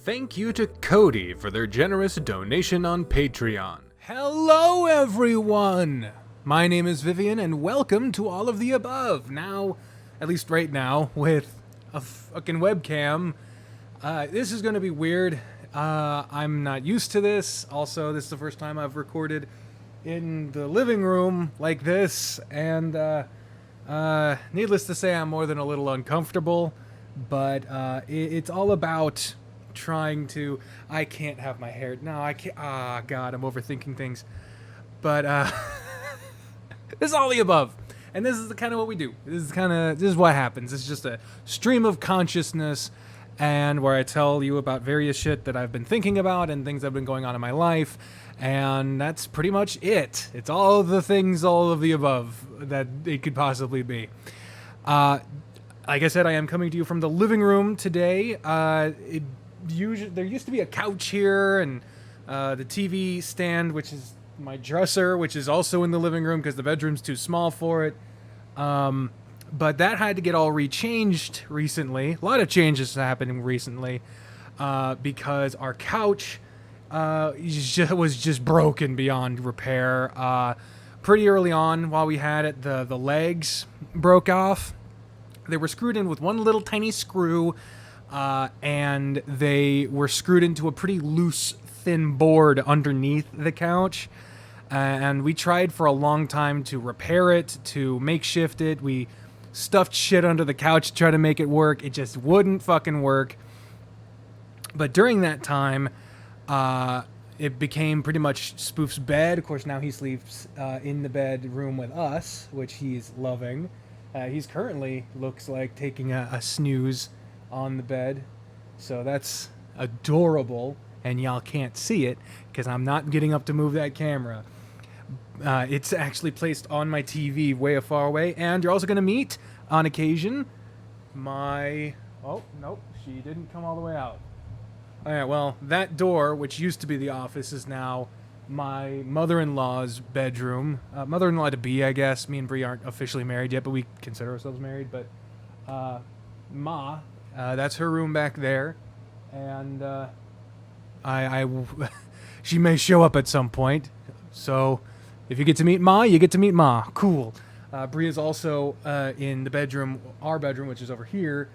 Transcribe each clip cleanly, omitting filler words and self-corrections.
Thank you to Cody for their generous donation on Patreon. Hello, everyone! My name is Vivian, and welcome to all of the above. Now, at least right now, with a fucking webcam. This is going to be weird. I'm not used to this. Also, this is the first time I've recorded in the living room like this, and needless to say, I'm more than a little uncomfortable, but it's all about trying to... I can't have my hair... No, I can't... God, I'm overthinking things. But, this is all the above. And this is kind of what we do. This is what happens. It's just a stream of consciousness, and where I tell you about various shit that I've been thinking about and things that have been going on in my life. And that's pretty much it. It's all of the things, all of the above that it could possibly be. Like I said, I am coming to you from the living room today. There used to be a couch here, and the TV stand, which is my dresser, which is also in the living room because the bedroom's too small for it. But that had to get all rechanged recently. A lot of changes happening recently because our couch was just broken beyond repair. Pretty early on, while we had it, the legs broke off. They were screwed in with one little tiny screw, and they were screwed into a pretty loose, thin board underneath the couch. And we tried for a long time to repair it, to makeshift it. We stuffed shit under the couch to try to make it work. It just wouldn't fucking work. But during that time, it became pretty much Spoof's bed. Of course, now he sleeps in the bedroom with us, which he's loving. He's currently looks like taking a snooze on the bed. So that's adorable. And y'all can't see it because I'm not getting up to move that camera. It's actually placed on my TV way far away. And you're also going to meet, on occasion, my... Oh, nope, she didn't come all the way out. Alright, well, that door, which used to be the office, is now my mother-in-law's bedroom. Mother-in-law to be, I guess. Me and Bri aren't officially married yet, but we consider ourselves married. But Ma, that's her room back there. And she may show up at some point. So if you get to meet Ma, you get to meet Ma. Cool. Bri is also in the bedroom, our bedroom, which is over here.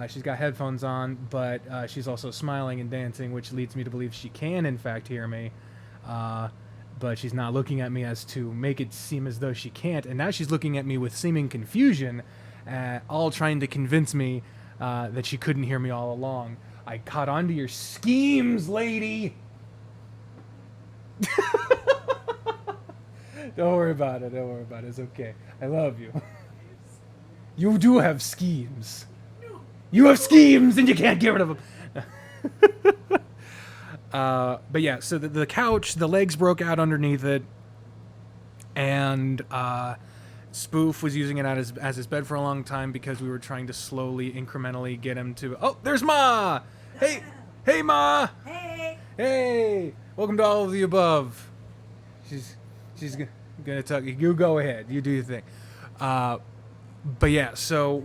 She's got headphones on, but she's also smiling and dancing, which leads me to believe she can, in fact, hear me. But she's not looking at me as to make it seem as though she can't. And now she's looking at me with seeming confusion, all trying to convince me that she couldn't hear me all along. I caught on to your schemes, lady! Don't worry about it. Don't worry about it. It's okay. I love you. You do have schemes. No. You have schemes and you can't get rid of them. But yeah, so the couch, the legs broke out underneath it. And Spoof was using it as his bed for a long time because we were trying to slowly, incrementally get him to... Oh, there's Ma! Hey! Hey, Ma! Hey! Hey! Welcome to all of the above. She's gonna talk. You go ahead. You do your thing. But yeah, so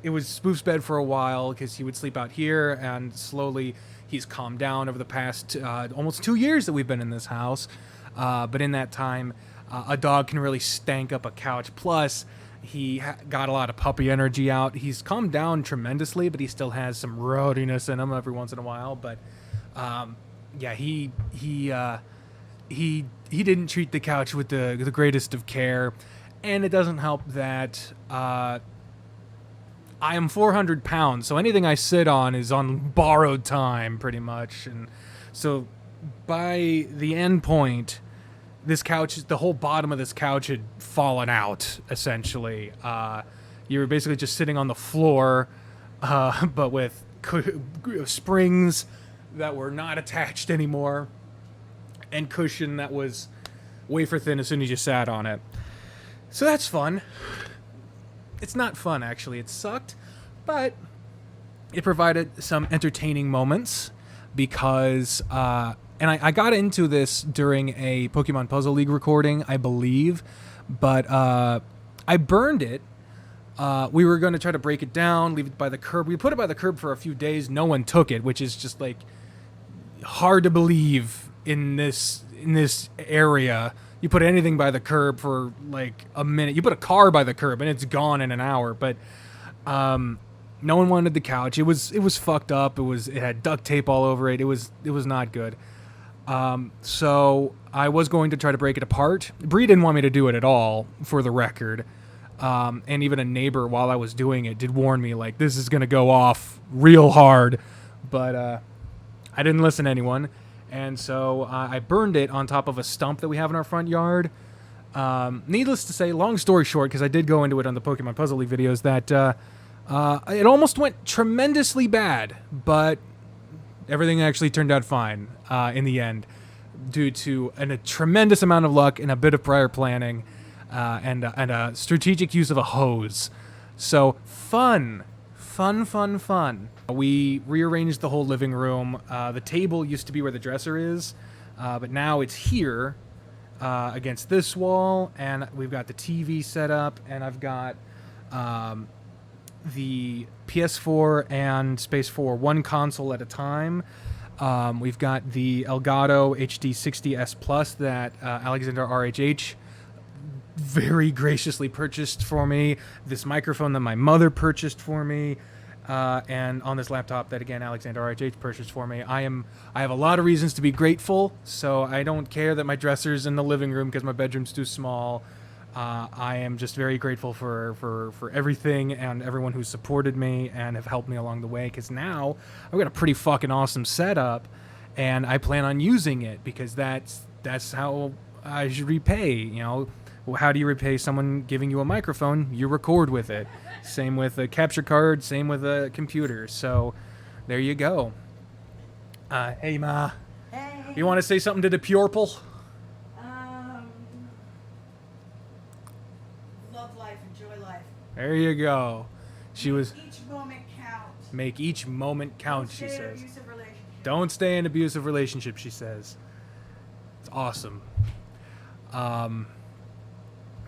it was Spoof's bed for a while because he would sleep out here, and slowly he's calmed down over the past almost 2 years that we've been in this house. But in that time, a dog can really stank up a couch. Plus, he got a lot of puppy energy out. He's calmed down tremendously, but he still has some rowdiness in him every once in a while. But yeah, he didn't treat the couch with the greatest of care, and it doesn't help that I am 400 pounds, so anything I sit on is on borrowed time, pretty much. And so by the end point, this couch, the whole bottom of this couch had fallen out, essentially. You were basically just sitting on the floor, but with springs that were not attached anymore, and cushion that was wafer thin as soon as you sat on it. So that's fun. It's not fun, actually. It sucked, but it provided some entertaining moments because, and I got into this during a Pokemon Puzzle League recording, I believe, but I burned it We were going to try to break it down, leave it by the curb. We put it by the curb for a few days. No one took it, which is just like hard to believe in this area. You put anything by the curb for like a minute. You put a car by the curb and it's gone in an hour. But no one wanted the couch. It was fucked up. It had duct tape all over it. It was not good. So I was going to try to break it apart. Bree didn't want me to do it at all, for the record. And even a neighbor, while I was doing it, did warn me, like, this is going to go off real hard. But I didn't listen to anyone. And so I burned it on top of a stump that we have in our front yard. Needless to say, long story short, because I did go into it on the Pokemon Puzzle League videos, that it almost went tremendously bad. But everything actually turned out fine in the end, due to a tremendous amount of luck and a bit of prior planning. And a strategic use of a hose. So fun. We rearranged the whole living room. The table used to be where the dresser is, but now it's here against this wall, and we've got the TV set up, and I've got the PS4 and Space 4, one console at a time. We've got the Elgato HD 60S Plus that Alexander RHH very graciously purchased for me, this microphone that my mother purchased for me, and on this laptop that, again, Alexander RHH purchased for me. I have a lot of reasons to be grateful, so I don't care that my dresser's in the living room because my bedroom's too small. I am just very grateful for everything and everyone who's supported me and have helped me along the way, because now I've got a pretty fucking awesome setup, and I plan on using it, because that's how I should repay, you know. Well, how do you repay someone giving you a microphone? You record with it. Same with a capture card, same with a computer. So there you go. Hey, Ma. Hey. You want to say something to the Purple? Love life, enjoy life. There you go. Each moment count. Make each moment count, she says. Don't stay in abusive relationships. Don't stay in abusive relationships, she says. It's awesome.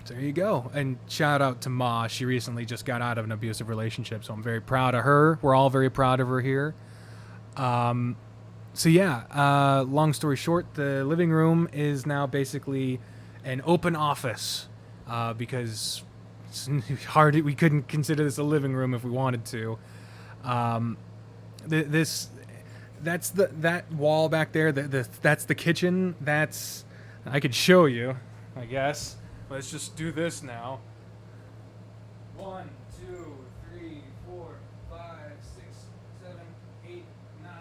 So there you go. And shout out to Ma. She recently just got out of an abusive relationship, so I'm very proud of her. We're all very proud of her here. So yeah, long story short, the living room is now basically an open office, because it's hard. We couldn't consider this a living room if we wanted to. That wall back there. That's the kitchen. I could show you, I guess. Let's just do this now. 1, 2, 3, 4, 5, 6, 7, 8, 9.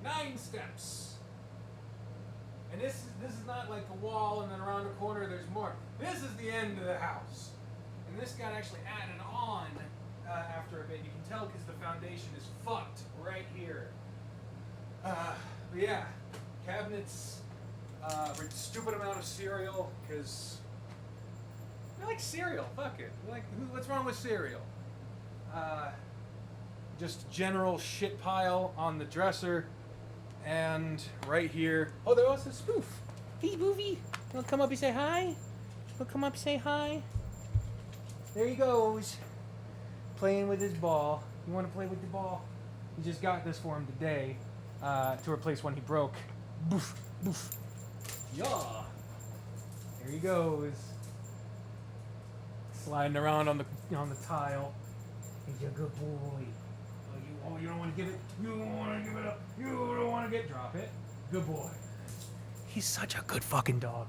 9 steps. And this is not like the wall and then around the corner there's more. This is the end of the house. And this got actually added on after a bit. You can tell because the foundation is fucked right here. But yeah, cabinets, stupid amount of cereal, because I like cereal. Fuck it. What's wrong with cereal? Just general shit pile on the dresser, and right here. Oh, there was a spoof. Hey, Boofy. You wanna come up and say hi? There he goes, playing with his ball. You wanna play with the ball? We just got this for him today, to replace one he broke. Boof, boof. Yeah. There he goes. Sliding around on the tile. He's a good boy. You don't want to give it. You don't want to give it up. You don't want to drop it. Good boy. He's such a good fucking dog.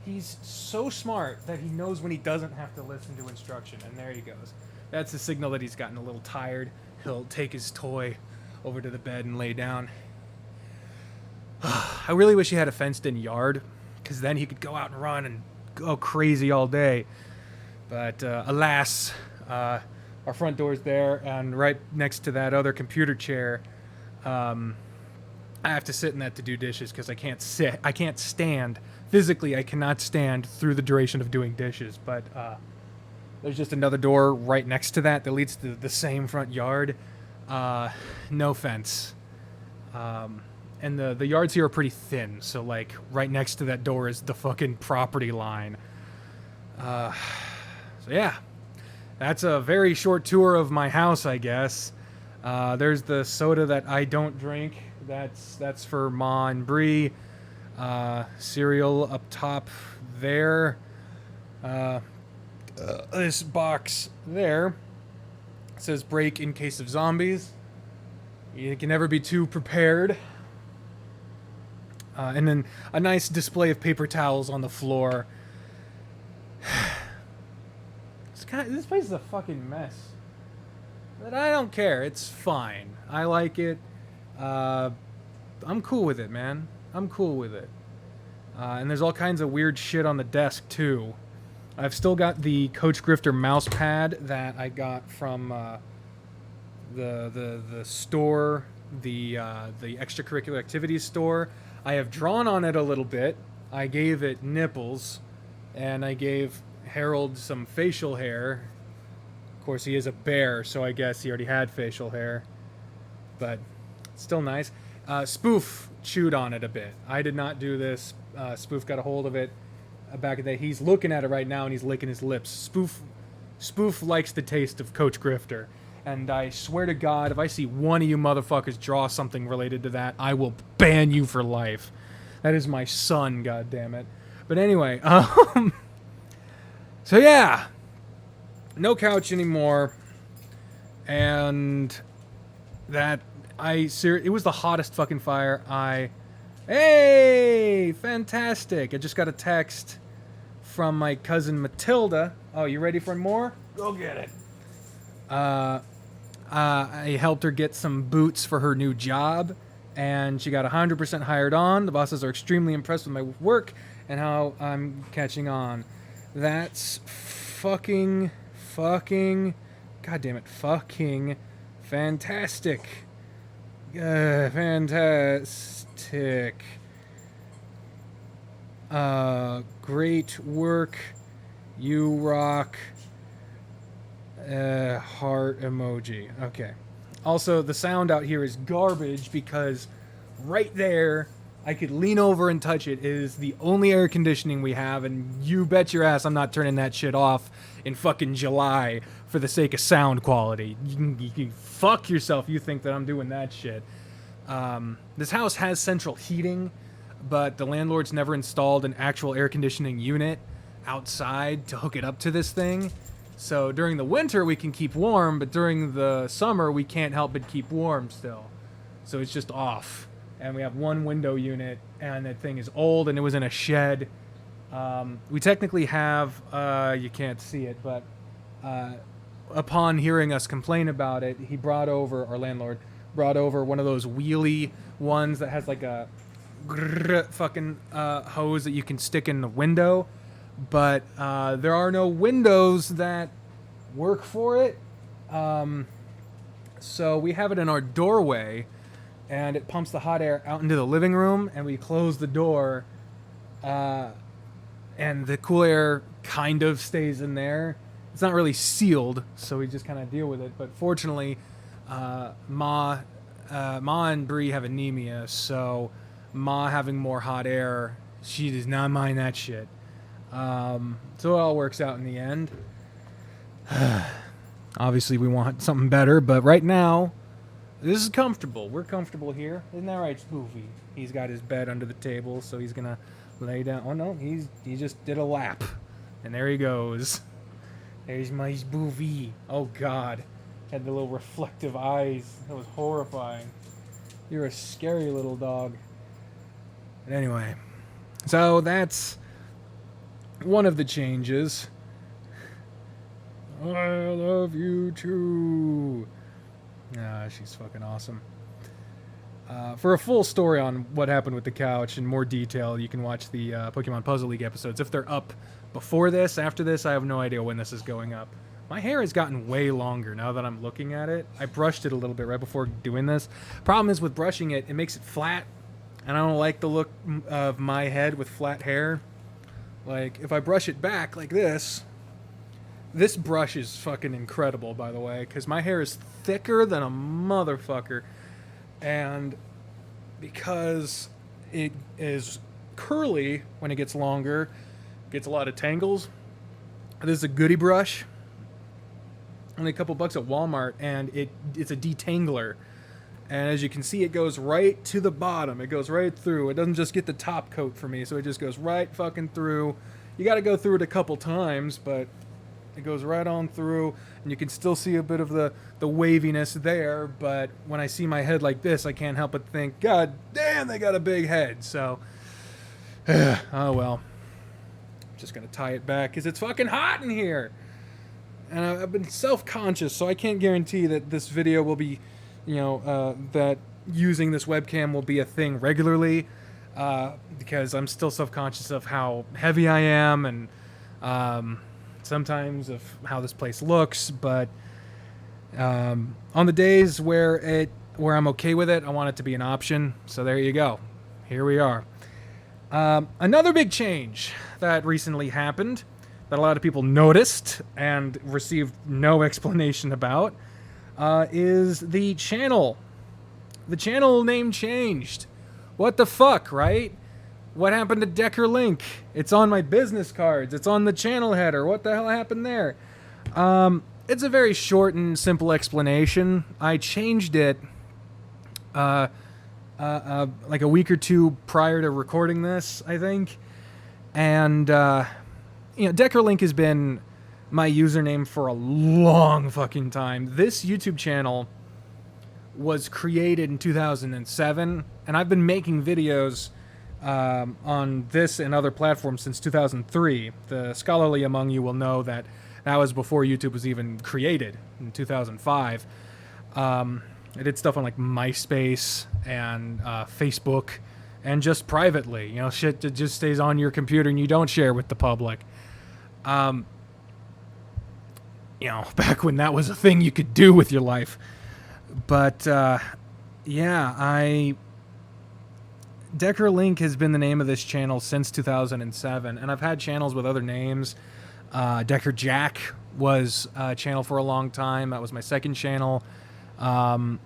He's so smart that he knows when he doesn't have to listen to instruction. And there he goes. That's a signal that he's gotten a little tired. He'll take his toy over to the bed and lay down. I really wish he had a fenced-in yard, because then he could go out and run and go crazy all day. But alas, our front door's there, and right next to that other computer chair, I have to sit in that to do dishes, because I can't stand. Physically, I cannot stand through the duration of doing dishes. But there's just another door right next to that leads to the same front yard. No fence. And the yards here are pretty thin, so like right next to that door is the fucking property line. So yeah, that's a very short tour of my house, I guess. There's the soda that I don't drink. That's for Ma and Bri. Cereal up top there. This box there says break in case of zombies. You can never be too prepared. And then a nice display of paper towels on the floor. This place is a fucking mess. But I don't care. It's fine. I like it. I'm cool with it, man. I'm cool with it. And there's all kinds of weird shit on the desk, too. I've still got the Coach Grifter mouse pad that I got from the store, the extracurricular activities store. I have drawn on it a little bit. I gave it nipples, and I gave Harold some facial hair. Of course, he is a bear, so I guess he already had facial hair. But still nice. Spoof chewed on it a bit. I did not do this. Spoof got a hold of it back in the day. He's looking at it right now, and he's licking his lips. Spoof likes the taste of Coach Grifter. And I swear to God, if I see one of you motherfuckers draw something related to that, I will ban you for life. That is my son, goddammit. But anyway, so yeah. No couch anymore. And that, it was the hottest fucking fire. Hey, fantastic. I just got a text from my cousin Matilda. Oh, you ready for more? Go get it. I helped her get some boots for her new job, and she got 100% hired on. The bosses are extremely impressed with my work and how I'm catching on. That's fucking, god damn it, fucking fantastic. Fantastic. Great work. You rock. Heart emoji. Okay. Also, the sound out here is garbage because right there, I could lean over and touch it. It is the only air conditioning we have, and you bet your ass I'm not turning that shit off in fucking July for the sake of sound quality. You can fuck yourself. You think that I'm doing that shit. This house has central heating, but the landlord's never installed an actual air conditioning unit outside to hook it up to this thing. So during the winter we can keep warm, but during the summer we can't help but keep warm still. So it's just off. And we have one window unit, and that thing is old, and it was in a shed. We technically have, you can't see it, but upon hearing us complain about it, our landlord brought over one of those wheelie ones that has like a fucking hose that you can stick in the window. But there are no windows that work for it. So we have it in our doorway, and it pumps the hot air out into the living room, and we close the door, and the cool air kind of stays in there. It's not really sealed, so we just kind of deal with it. But fortunately, Ma and Bri have anemia, so Ma having more hot air, she does not mind that shit. So it all works out in the end. Obviously, we want something better, but right now, this is comfortable. We're comfortable here. Isn't that right, Spoofy? He's got his bed under the table, so he's gonna lay down. Oh no, he just did a lap. And there he goes. There's my Spoofy. Oh God. Had the little reflective eyes. That was horrifying. You're a scary little dog. But anyway. So that's one of the changes. I love you too. She's fucking awesome. For a full story on what happened with the couch in more detail, you can watch the Pokemon Puzzle League episodes. If they're up before this, after this, I have no idea when this is going up. My hair has gotten way longer now that I'm looking at it. I brushed it a little bit right before doing this. Problem is with brushing it, it makes it flat, and I don't like the look of my head with flat hair. Like, if I brush it back like this brush is fucking incredible, by the way, because my hair is thicker than a motherfucker. And because it is curly when it gets longer, gets a lot of tangles, this is a goodie brush. only a couple bucks at Walmart, and it's a detangler. And as you can see, it goes right to the bottom. It goes right through. It doesn't just get the top coat for me, so it just goes right fucking through. You got to go through it a couple times, but it goes right on through, and you can still see a bit of the waviness there. But when I see my head like this, I can't help but think, God damn, they got a big head. So, oh well. I'm just going to tie it back because it's fucking hot in here. And I've been self-conscious, so I can't guarantee that this video will be, that using this webcam will be a thing regularly, because I'm still self-conscious of how heavy I am, and sometimes of how this place looks. But on the days where I'm okay with it, I want it to be an option. So there you go. Here we are. Another big change that recently happened that a lot of people noticed and received no explanation about is the channel. The channel name changed. What the fuck, right? What happened to deckerlink? It's on my business cards. It's on the channel header. What the hell happened there? It's a very short and simple explanation. I changed it like a week or two prior to recording this, I think. And deckerlink has been my username for a long fucking time. This YouTube channel was created in 2007, and I've been making videos on this and other platforms since 2003. The scholarly among you will know that that was before YouTube was even created in 2005. I did stuff on like MySpace and Facebook, and just privately, shit that just stays on your computer and you don't share with the public. Back when that was a thing you could do with your life. But, deckerlink has been the name of this channel since 2007, and I've had channels with other names. Decker Jack was a channel for a long time. That was my second channel. I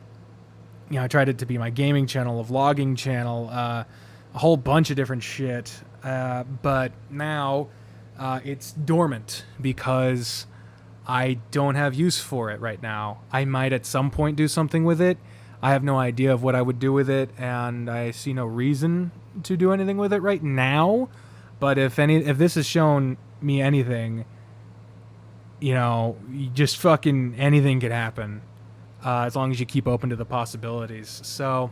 tried it to be my gaming channel, a vlogging channel, a whole bunch of different shit. But now it's dormant because I don't have use for it right now. I might at some point do something with it. I have no idea of what I would do with it, and I see no reason to do anything with it right now. But if this has shown me anything, just fucking anything could happen. As long as you keep open to the possibilities. So,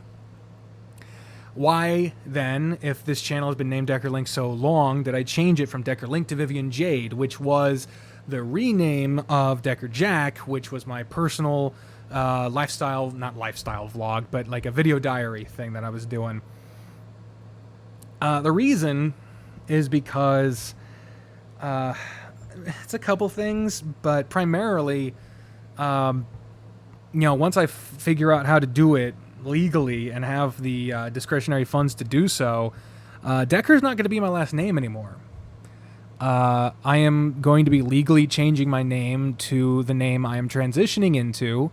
why then, if this channel has been named Deckerlink so long, did I change it from Deckerlink to Vivian Jade, which was the rename of Decker Jack, which was my personal not lifestyle vlog, but like a video diary thing that I was doing. The reason is because it's a couple things, but primarily, once I figure out how to do it legally and have the discretionary funds to do so, Decker's not going to be my last name anymore. I am going to be legally changing my name to the name I am transitioning into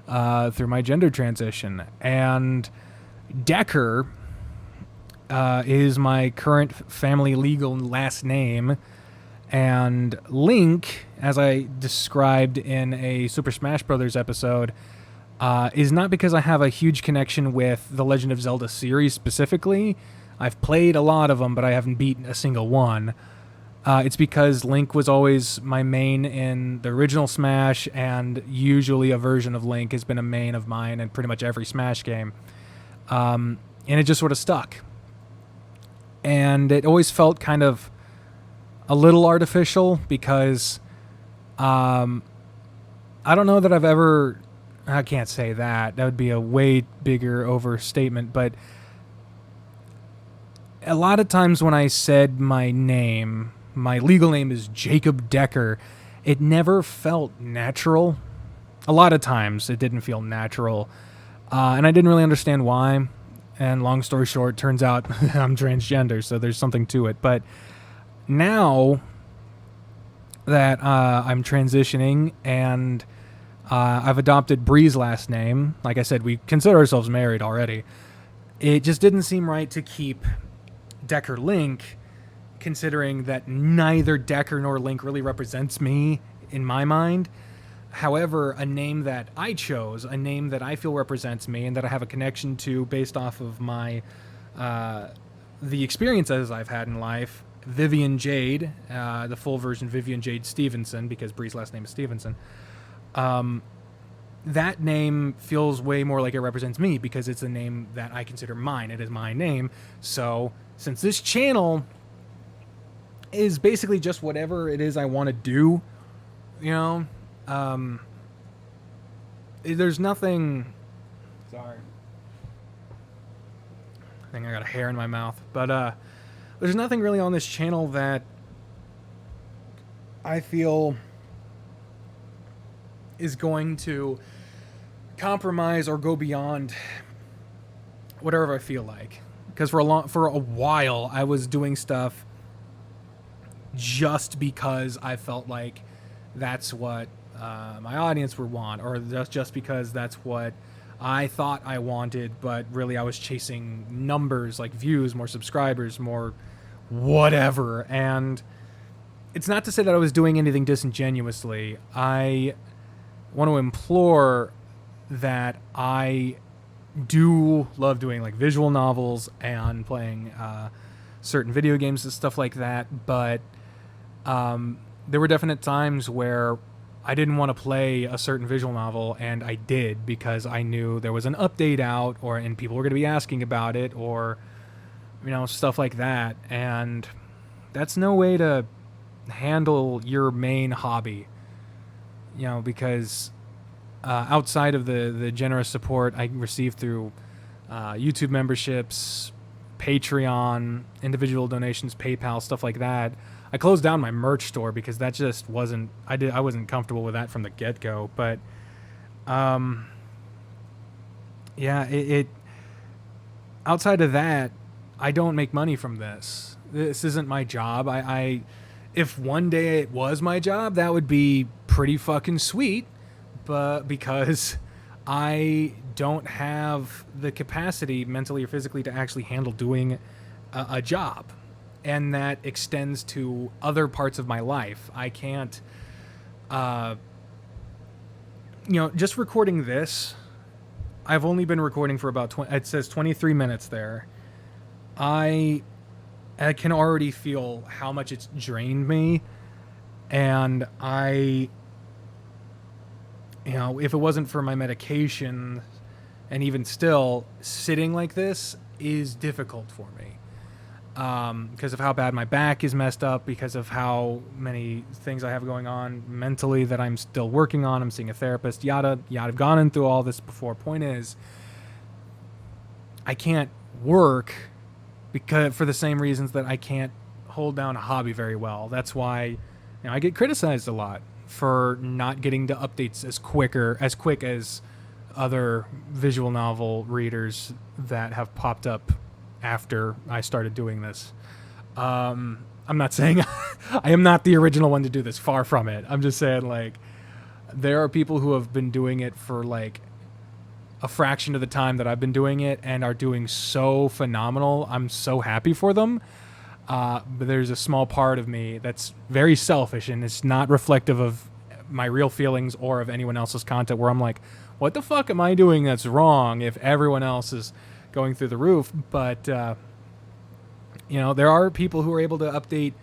through my gender transition. And Decker is my current family legal last name. And Link, as I described in a Super Smash Bros. Episode, is not because I have a huge connection with the Legend of Zelda series specifically. I've played a lot of them, but I haven't beaten a single one. It's because Link was always my main in the original Smash, and usually a version of Link has been a main of mine in pretty much every Smash game. And it just sort of stuck. And it always felt kind of a little artificial because I don't know that I've ever... I can't say that. That would be a way bigger overstatement, but a lot of times when I said my name, my legal name is Jacob Decker, it never felt natural. A lot of times it didn't feel natural, and I didn't really understand why. And long story short, turns out I'm transgender, so there's something to it. But now that I'm transitioning and I've adopted Bree's last name, like I said, we consider ourselves married already, it just didn't seem right to keep Decker Link, considering that neither Decker nor Link really represents me in my mind. However, a name that I chose, a name that I feel represents me and that I have a connection to based off of my the experiences I've had in life, Vivian Jade, the full version Vivian Jade Stevenson, because Bri's last name is Stevenson. That name feels way more like it represents me because it's a name that I consider mine. It is my name. So since this channel is basically just whatever it is I want to do, you know, there's nothing. Sorry. I think I got a hair in my mouth. But there's nothing really on this channel that I feel is going to compromise or go beyond whatever I feel like. Because for a while, I was doing stuff just because I felt like that's what my audience would want, or just because that's what I thought I wanted, but really I was chasing numbers like views, more subscribers, more whatever. And it's not to say that I was doing anything disingenuously. I want to implore that I do love doing like visual novels and playing certain video games and stuff like that, but there were definite times where I didn't want to play a certain visual novel, and I did because I knew there was an update out, and people were going to be asking about it, or stuff like that. And that's no way to handle your main hobby, because outside of the generous support I received through YouTube memberships, Patreon, individual donations, PayPal, stuff like that, I closed down my merch store because that just wasn't. I wasn't comfortable with that from the get-go. But, yeah, it. Outside of that, I don't make money from this. This isn't my job. If one day it was my job, that would be pretty fucking sweet. But because I don't have the capacity, mentally or physically, to actually handle doing a job. And that extends to other parts of my life. I can't, just recording this, I've only been recording for about it says 23 minutes there. I can already feel how much it's drained me. And if it wasn't for my medication, and even still, sitting like this is difficult for me. Because of how bad my back is messed up, because of how many things I have going on mentally that I'm still working on. I'm seeing a therapist, yada, yada. I've gone through all this before. Point is, I can't work because for the same reasons that I can't hold down a hobby very well. That's why I get criticized a lot for not getting to updates as quick as other visual novel readers that have popped up after I started doing this. I'm not saying I am not the original one to do this, far from it. I'm just saying, like, there are people who have been doing it for like a fraction of the time that I've been doing it and are doing so phenomenal. I'm so happy for them. But there's a small part of me that's very selfish, and it's not reflective of my real feelings or of anyone else's content, where I'm like, what the fuck am I doing that's wrong if everyone else is going through the roof? But there are people who are able to update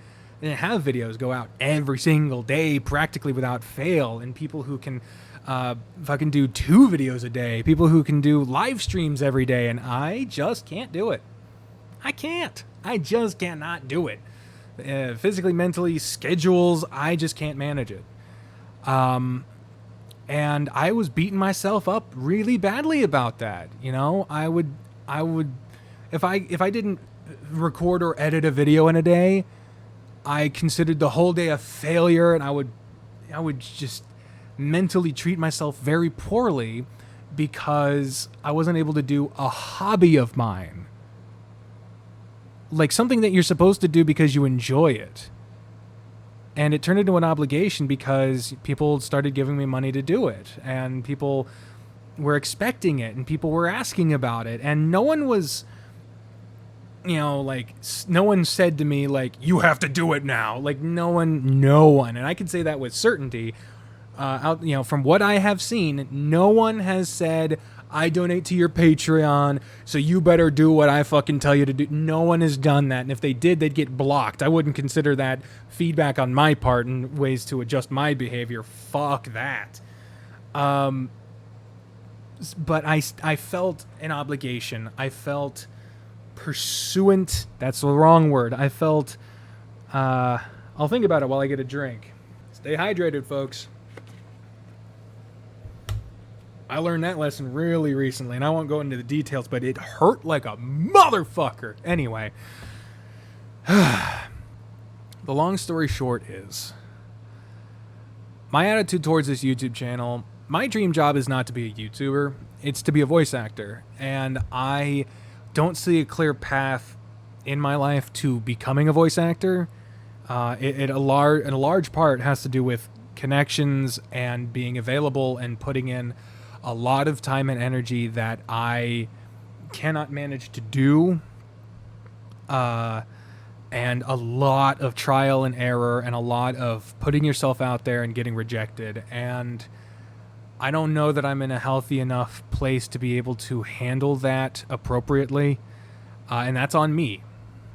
and have videos go out every single day practically without fail, and people who can fucking do 2 videos a day, people who can do live streams every day, and I just can't do it. I just cannot do it. Physically, mentally, schedules, I just can't manage it. And I was beating myself up really badly about that. I would, if I didn't record or edit a video in a day, I considered the whole day a failure, and I would just mentally treat myself very poorly because I wasn't able to do a hobby of mine. Like something that you're supposed to do because you enjoy it. And it turned into an obligation because people started giving me money to do it, and people were expecting it, and people were asking about it, and no one was, no one said to me, like, you have to do it now. Like, no one, and I can say that with certainty, out, from what I have seen, no one has said, I donate to your Patreon, so you better do what I fucking tell you to do. No one has done that, and if they did, they'd get blocked. I wouldn't consider that feedback on my part and ways to adjust my behavior. Fuck that. But I felt an obligation. I felt pursuant. That's the wrong word. I felt, I'll think about it while I get a drink. Stay hydrated, folks. I learned that lesson really recently, and I won't go into the details, but it hurt like a motherfucker. Anyway, the long story short is, my attitude towards this YouTube channel, my dream job is not to be a YouTuber, it's to be a voice actor, and I don't see a clear path in my life to becoming a voice actor. In a large part has to do with connections and being available and putting in a lot of time and energy that I cannot manage to do, and a lot of trial and error and a lot of putting yourself out there and getting rejected. And I don't know that I'm in a healthy enough place to be able to handle that appropriately, and that's on me.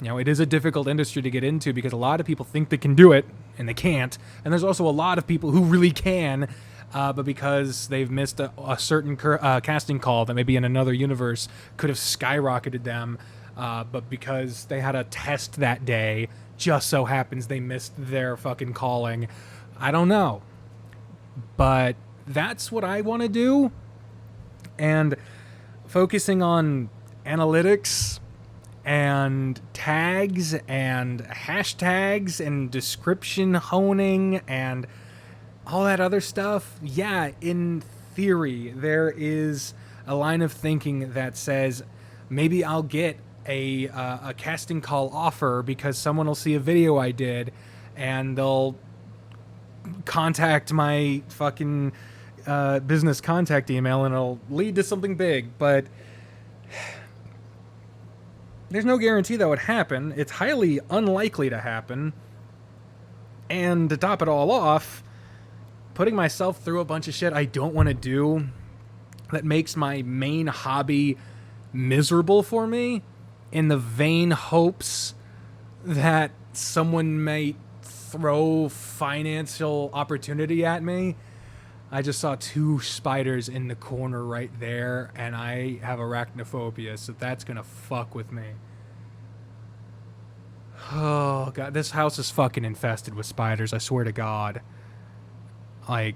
It is a difficult industry to get into because a lot of people think they can do it and they can't, and there's also a lot of people who really can, but because they've missed a certain casting call that maybe in another universe could have skyrocketed them, but because they had a test that day, just so happens they missed their fucking calling. I don't know. But that's what I want to do. And focusing on analytics and tags and hashtags and description honing and all that other stuff, yeah, in theory, there is a line of thinking that says maybe I'll get a casting call offer because someone will see a video I did and they'll contact my fucking business contact email and it'll lead to something big. But there's no guarantee that would happen. It's highly unlikely to happen. And to top it all off, putting myself through a bunch of shit I don't want to do that makes my main hobby miserable for me in the vain hopes that someone might throw financial opportunity at me. I just saw 2 spiders in the corner right there, and I have arachnophobia, so that's gonna fuck with me. Oh, God, this house is fucking infested with spiders, I swear to God. Like,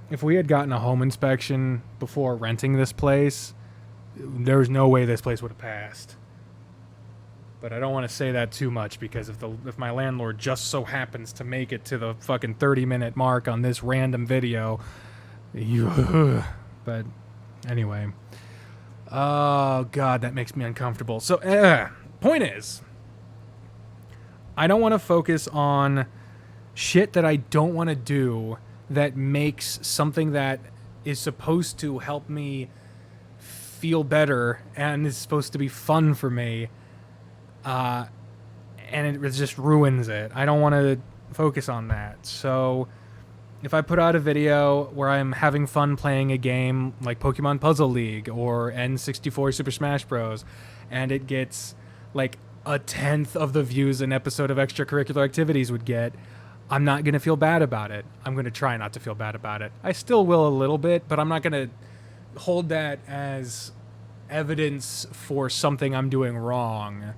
if we had gotten a home inspection before renting this place, there was no way this place would have passed. But I don't want to say that too much because if my landlord just so happens to make it to the fucking 30-minute mark on this random video, but anyway, oh God, that makes me uncomfortable. So, point is, I don't want to focus on shit that I don't want to do that makes something that is supposed to help me feel better and is supposed to be fun for me, and it just ruins it. I don't want to focus on that. So if I put out a video where I'm having fun playing a game like Pokemon Puzzle League or N64 Super Smash Bros, and it gets like 1/10 of the views an episode of Extracurricular Activities would get, I'm not going to feel bad about it. I'm going to try not to feel bad about it. I still will a little bit, but I'm not going to hold that as evidence for something I'm doing wrong.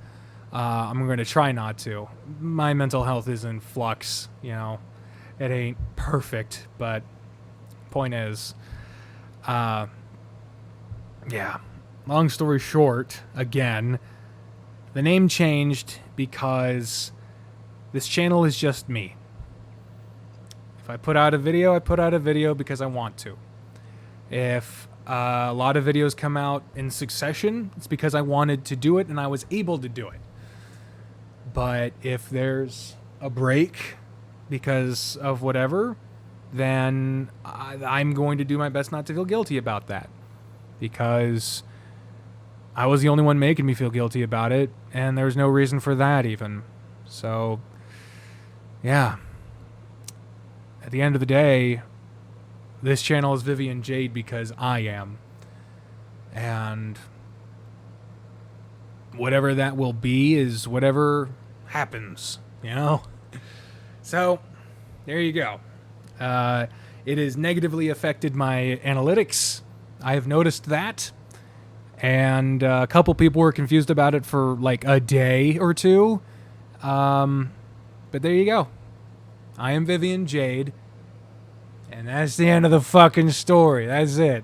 I'm going to try not to. My mental health is in flux, It ain't perfect, but point is, yeah. Long story short, again, the name changed because this channel is just me. If I put out a video, I put out a video because I want to. If a lot of videos come out in succession, it's because I wanted to do it and I was able to do it. But if there's a break because of whatever, then I'm going to do my best not to feel guilty about that. Because I was the only one making me feel guilty about it, and there's no reason for that even. So, yeah. At the end of the day, This channel is Vivian Jade because I am. And whatever that will be is whatever happens, you know? So, there you go. It has negatively affected my analytics. I have noticed that. And a couple people were confused about it for like a day or two. But there you go. I am Vivian Jade. And that's the end of the fucking story. That's it.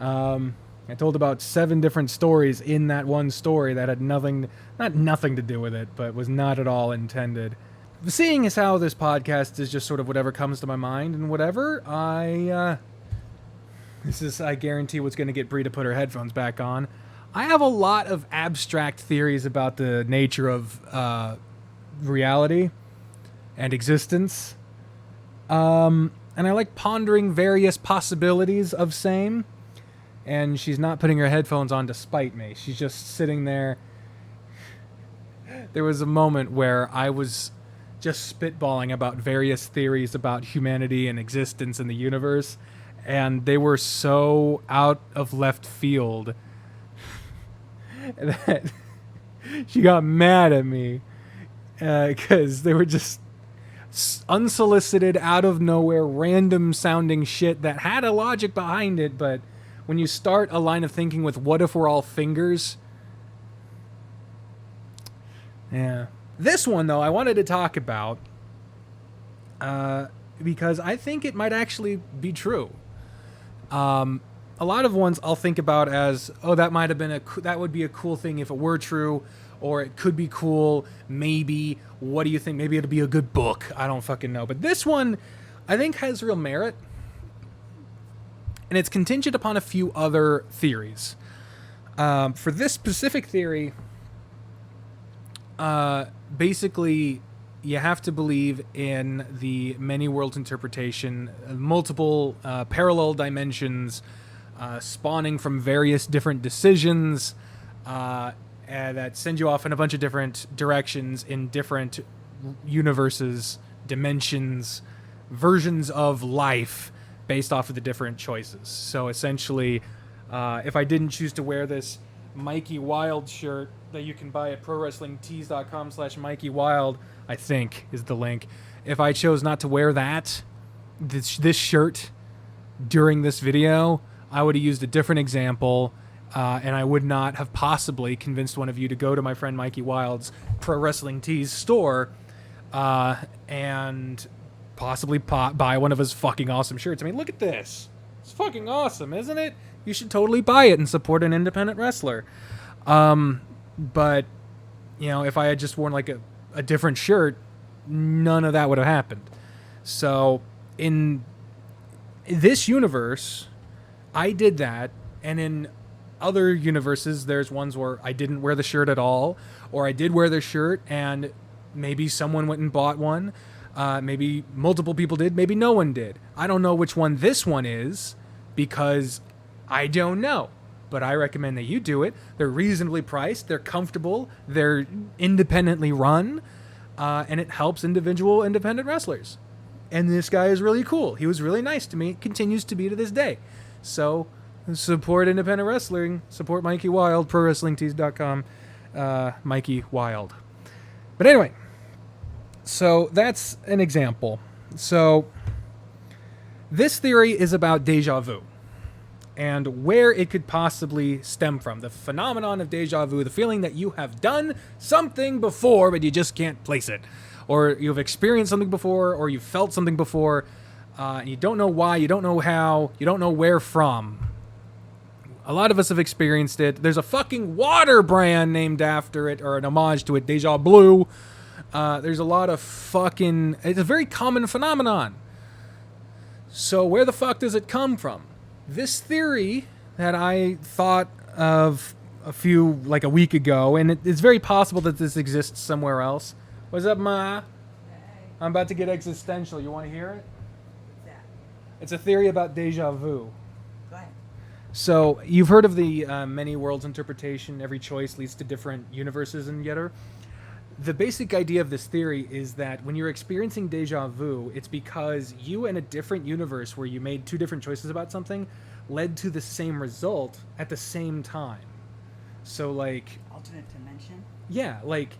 I told about 7 different stories in that one story that had not nothing to do with it, but was not at all intended. Seeing as how this podcast is just sort of whatever comes to my mind and whatever, I guarantee what's going to get Bri to put her headphones back on. I have a lot of abstract theories about the nature of reality and existence. And I like pondering various possibilities of same. And she's not putting her headphones on to spite me. She's just sitting there. There was a moment where I was just spitballing about various theories about humanity and existence in the universe. And they were so out of left field that she got mad at me. Because they were just unsolicited, out of nowhere, random sounding shit that had a logic behind it, but when you start a line of thinking with what if we're all fingers? Yeah. This one, though, I wanted to talk about because I think it might actually be true. A lot of ones I'll think about as, oh, that might have been that would be a cool thing if it were true, or it could be cool, maybe. What do you think? Maybe it'll be a good book. I don't fucking know. But this one, I think, has real merit. And it's contingent upon a few other theories. For this specific theory, basically, you have to believe in the many worlds interpretation, multiple parallel dimensions spawning from various different decisions that send you off in a bunch of different directions in different universes, dimensions, versions of life, based off of the different choices. So essentially, if I didn't choose to wear this Mikey Wild shirt that you can buy at prowrestlingtees.com/MikeyWild, I think is the link. If I chose not to wear this shirt during this video, I would have used a different example, and I would not have possibly convinced one of you to go to my friend Mikey Wild's Pro Wrestling Tees store and possibly buy one of his fucking awesome shirts. I mean, look at this. It's fucking awesome, isn't it? You should totally buy it and support an independent wrestler. But, you know, if I had just worn like a different shirt, none of that would have happened. So in this universe, I did that. And in other universes, there's ones where I didn't wear the shirt at all, or I did wear the shirt and maybe someone went and bought one. Maybe multiple people did, maybe no one did. I don't know which one this one is because I don't know. But I recommend that you do it. They're reasonably priced, they're comfortable, they're independently run, and it helps individual independent wrestlers. And this guy is really cool. He was really nice to me, continues to be to this day. So support independent wrestling, support Mikey Wild, prowrestlingtees.com, Mikey Wild. But anyway, so that's an example. So this theory is about deja vu and where it could possibly stem from. The phenomenon of deja vu, the feeling that you have done something before, but you just can't place it. Or you've experienced something before, or you've felt something before, and you don't know why, you don't know how, you don't know where from. A lot of us have experienced it. There's a fucking water brand named after it, or an homage to it, Deja Blue. There's a lot of fucking... It's a very common phenomenon. So where the fuck does it come from? This theory that I thought of like a week ago, and it's very possible that this exists somewhere else. What's up, Ma? Hey. I'm about to get existential. You want to hear it? What's that? It's a theory about deja vu. Go ahead. So you've heard of the many worlds interpretation. Every choice leads to different universes and yetter. the basic idea of this theory is that when you're experiencing deja vu, it's because you in a different universe where you made two different choices about something led to the same result at the same time. So, like... Alternate dimension? Yeah, like,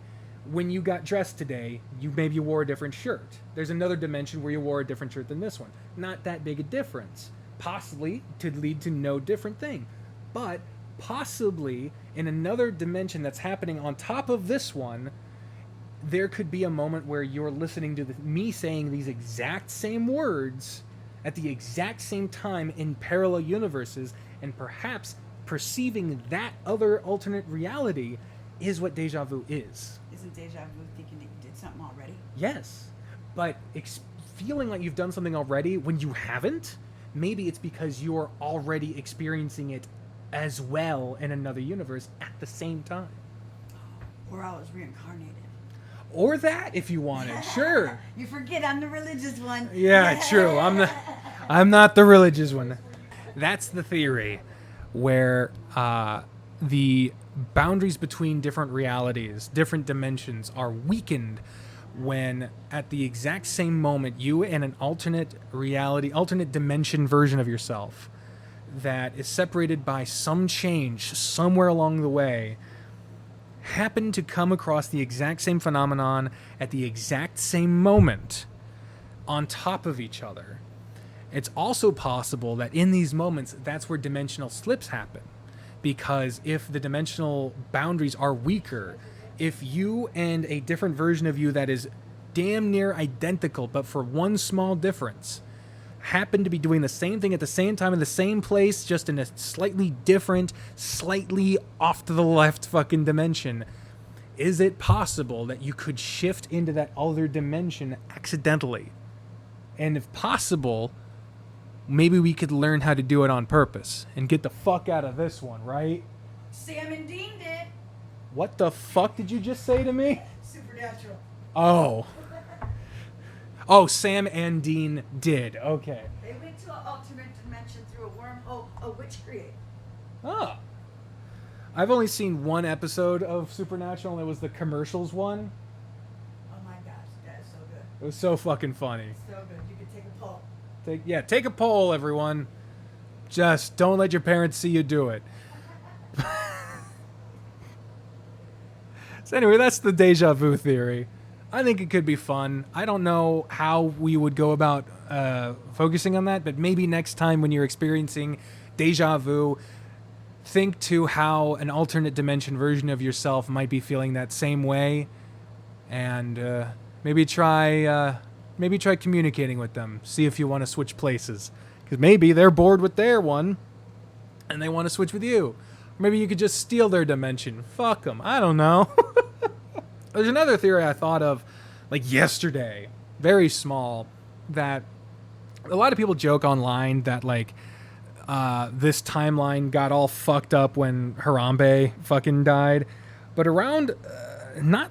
when you got dressed today, maybe you wore a different shirt. There's another dimension where you wore a different shirt than this one. Not that big a difference. Possibly to lead to no different thing. But possibly in another dimension that's happening on top of this one, there could be a moment where you're listening to me saying these exact same words at the exact same time in parallel universes, and perhaps perceiving that other alternate reality is what deja vu is. Isn't deja vu thinking that you did something already? Yes, but feeling like you've done something already when you haven't, maybe it's because you're already experiencing it as well in another universe at the same time. Or I was reincarnated. Or that, if you wanted, sure. You forget I'm the religious one. Yeah, true. I'm not the religious one. That's the theory, where the boundaries between different realities, different dimensions, are weakened when, at the exact same moment, you and an alternate reality, alternate dimension version of yourself that is separated by some change somewhere along the way happen to come across the exact same phenomenon at the exact same moment on top of each other. It's also possible that in these moments, that's where dimensional slips happen. Because if the dimensional boundaries are weaker, if you and a different version of you that is damn near identical, but for one small difference, happen to be doing the same thing at the same time in the same place, just in a slightly different, slightly off to the left fucking dimension, is it possible that you could shift into that other dimension accidentally? And if possible, maybe we could learn how to do it on purpose and get the fuck out of this one, right? Sam and Dean did. What the fuck did you just say to me? Supernatural. Oh. Oh, Sam and Dean did. Okay. They went to an alternate dimension through a wormhole a witch created. Oh. I've only seen one episode of Supernatural, and it was the commercials one. Oh my gosh, that is so good. It was so fucking funny. So good. You could take a poll. Take a poll, everyone. Just don't let your parents see you do it. So anyway, that's the deja vu theory. I think it could be fun. I don't know how we would go about focusing on that, but maybe next time when you're experiencing deja vu, think to how an alternate dimension version of yourself might be feeling that same way, and maybe try communicating with them. See if you want to switch places, because maybe they're bored with their one, and they want to switch with you. Or maybe you could just steal their dimension. Fuck them. I don't know. There's another theory I thought of, like yesterday, very small, that a lot of people joke online that like this timeline got all fucked up when Harambe fucking died, but around not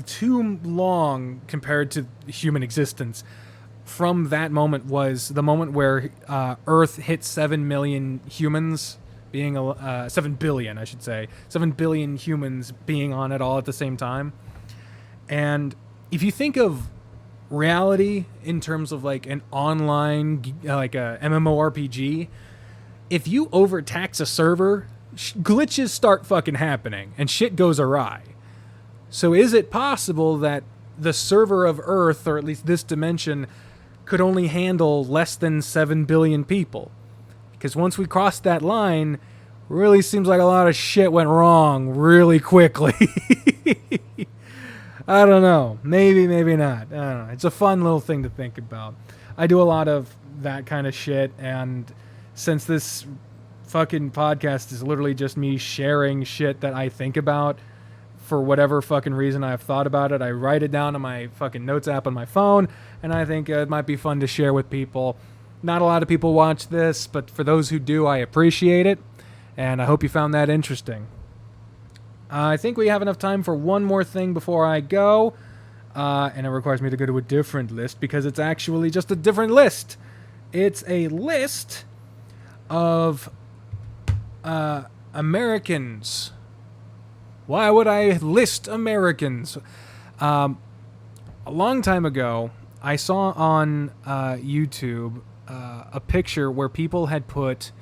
too long compared to human existence from that moment was the moment where Earth hit 7 million humans being 7 billion, I should say, 7 billion humans being on it all at the same time. And if you think of reality in terms of like an online, like a MMORPG, if you overtax a server, glitches start fucking happening and shit goes awry. So is it possible that the server of Earth, or at least this dimension, could only handle less than 7 billion people? Because once we crossed that line, really seems like a lot of shit went wrong really quickly. I don't know. Maybe, maybe not. I don't know. It's a fun little thing to think about. I do a lot of that kind of shit, and since this fucking podcast is literally just me sharing shit that I think about for whatever fucking reason I've thought about it, I write it down on my fucking notes app on my phone, and I think it might be fun to share with people. Not a lot of people watch this, but for those who do, I appreciate it, and I hope you found that interesting. I think we have enough time for one more thing before I go, and it requires me to go to a different list because it's actually just a different list. It's a list of Americans Why would I list Americans? A long time ago, I saw on YouTube a picture where people had put